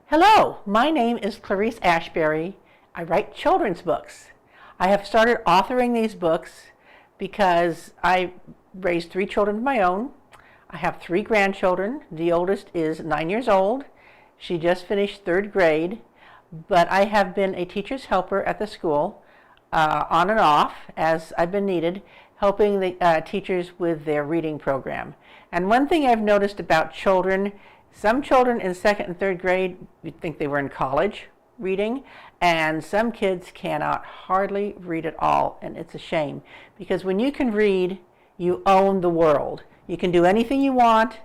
Hello, my name is Clarice Ashbury. I write children's books. I have started authoring these books because I raised 3 children of my own. I have 3 grandchildren. The oldest is 9 years old. She just finished 3rd grade, but I have been a teacher's helper at the school on and off as I've been needed, helping the teachers with their reading program. And one thing I've noticed about children, some children in 2nd and 3rd grade, you'd think they were in college reading, and some kids cannot hardly read at all, and it's a shame. Because when you can read, you own the world. You can do anything you want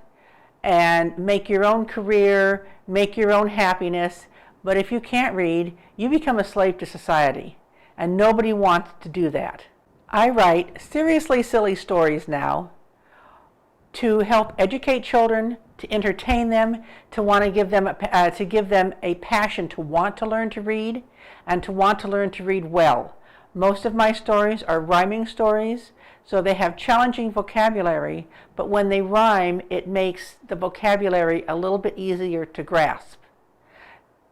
and make your own career, make your own happiness, but if you can't read, you become a slave to society, and nobody wants to do that. I write seriously silly stories now to help educate children, to entertain them, to want to give them a passion to want to learn to read and to want to learn to read well. Most of my stories are rhyming stories, so they have challenging vocabulary, but when they rhyme, it makes the vocabulary a little bit easier to grasp.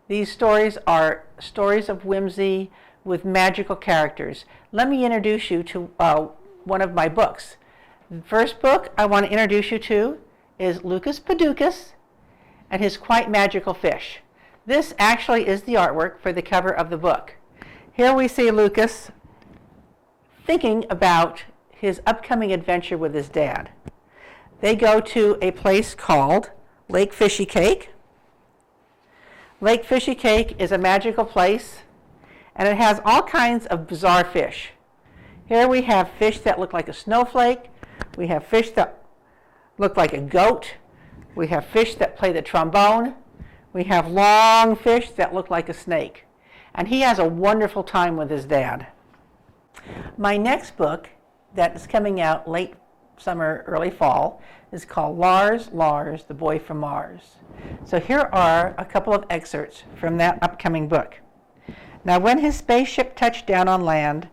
These stories are stories of whimsy with magical characters. Let me introduce you to one of my books. The first book I want to introduce you to is Lucas Paaducas and his Quite Magical Fish. This actually is the artwork for the cover of the book. Here we see Lucas thinking about his upcoming adventure with his dad. They go to a place called Lake Fishy Cake. Lake Fishy Cake is a magical place, and it has all kinds of bizarre fish. Here we have fish that look like a snowflake. We have fish that look like a goat. We have fish that play the trombone. We have long fish that look like a snake. And he has a wonderful time with his dad. My next book that is coming out late summer, early fall is called Lars, the Boy from Mars. So here are a couple of excerpts from that upcoming book. Now, when his spaceship touched down on land,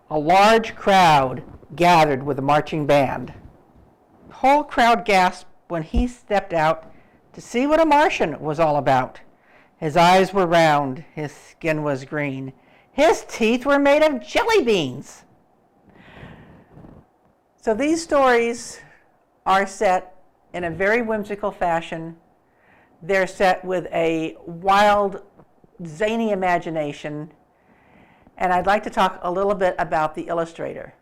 a large crowd gathered with a marching band. The whole crowd gasped when he stepped out to see what a Martian was all about. His eyes were round, his skin was green, his teeth were made of jelly beans. So these stories are set in a very whimsical fashion. They're set with a wild, zany imagination. And I'd like to talk a little bit about the illustrator.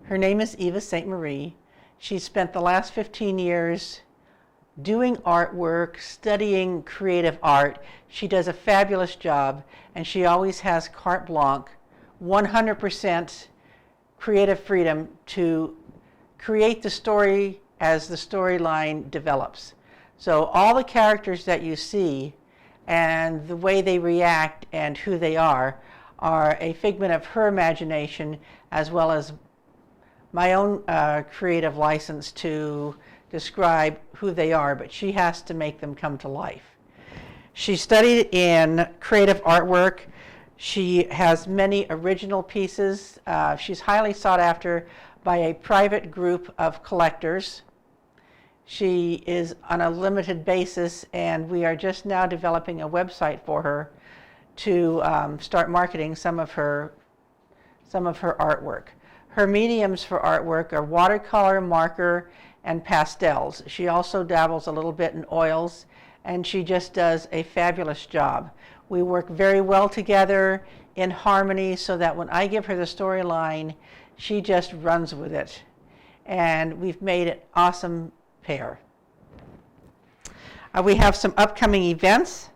Her name is Eva St. Marie. She spent the last 15 years doing artwork, studying creative art. She does a fabulous job, and she always has carte blanche, 100% creative freedom to create the story as the storyline develops. So all the characters that you see and the way they react and who they are a figment of her imagination, as well as my own creative license to describe who they are, but she has to make them come to life. She studied in creative artwork. She has many original pieces. She's highly sought after by a private group of collectors. She is on a limited basis, and we are just now developing a website for her to start marketing some of her artwork. Her mediums for artwork are watercolor, marker, and pastels. She also dabbles a little bit in oils, and she just does a fabulous job. We work very well together in harmony so that when I give her the storyline, she just runs with it. And we've made an awesome pair. We have some upcoming events.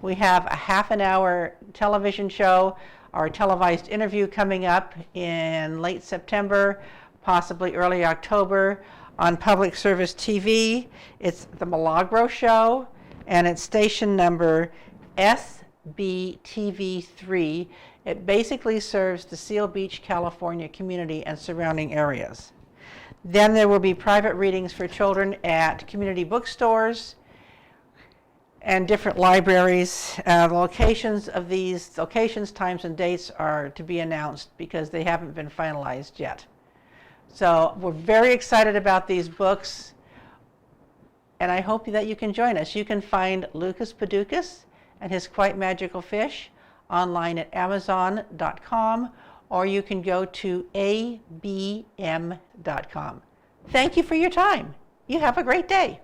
We have a half-an-hour television show, our televised interview coming up in late September, possibly early October on Public Service TV. It's the Milagro Show, and it's station number SBTV3. It basically serves the Seal Beach, California community and surrounding areas. Then there will be private readings for children at community bookstores and different libraries. The locations of these locations, times, and dates are to be announced because they haven't been finalized yet. So we're very excited about these books, and I hope that you can join us. You can find Lucas Paaducas and his Quite Magical Fish online at Amazon.com, or you can go to abm.com. Thank you for your time. You have a great day.